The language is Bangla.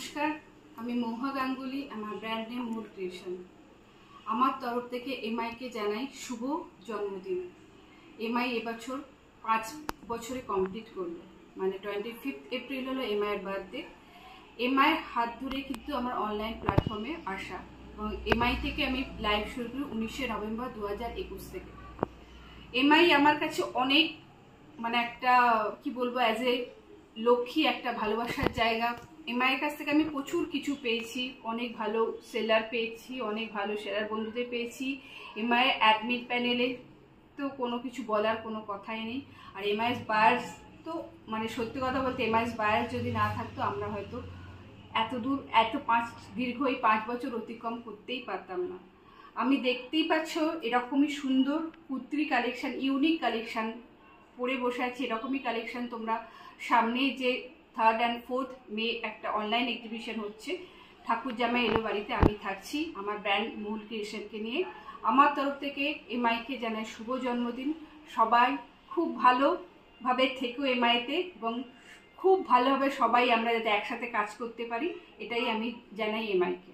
নমস্কার, আমি মহুয়া গাঙ্গুলি। আমার ব্র্যান্ড নেম মুড ক্রিয়েশন। আমার তরফ থেকে এমআইকে জানাই শুভ জন্মদিন। এমআই এবছর 5 বছরে কমপ্লিট করলো, মানে 25 এপ্রিল হলো এমআইয়ের বার্থডে। এমআইয়ের হাত ধরে কিন্তু আমার অনলাইন প্ল্যাটফর্মে আসা, এবং এমআই থেকে আমি লাইভ শুরু করি 19শে নভেম্বর 2021 থেকে। এমআই আমার কাছে অনেক মানে একটা কি বলবো, অ্যাজ এ লক্ষ্মী একটা ভালোবাসার জায়গা। এমআইয়ের কাছ থেকে আমি প্রচুর কিছু পেয়েছি, অনেক ভালো সেলার পেয়েছি, অনেক ভালো সেলার বন্ধুদের পেয়েছি। এমআইয়ের অ্যাডমিন প্যানেলে তো কোনো কিছু বলার কোনো কথাই নেই। আর এমআইএস বায়ার্স তো মানে সত্যি কথা বলতে এমআইএস বায়ার্স যদি না থাকতো আমরা হয়তো এত দূর দীর্ঘ এই 5 বছর অতিক্রম করতেই পারতাম না। আমি দেখতেই পাচ্ছ এরকমই সুন্দর কুর্তি কালেকশন, ইউনিক কালেকশন পরে বসে আছি। এরকমই কালেকশন তোমরা সামনে যে 3rd and 4th মে একটা অনলাইন এক্সিবিশন হচ্ছে, ঠাকুর জামাই এলো বাড়িতে, আমি থাকছি আমার ব্র্যান্ড মুড ক্রিয়েশনকে নিয়ে। আমার তরফ থেকে এমআইকে জানাই শুভ জন্মদিন। সবাই খুব ভালোভাবে থেকো এমআইতে, এবং খুব ভালোভাবে সবাই আমরা যাতে একসাথে কাজ করতে পারি, এটাই আমি জানাই এমআইকে।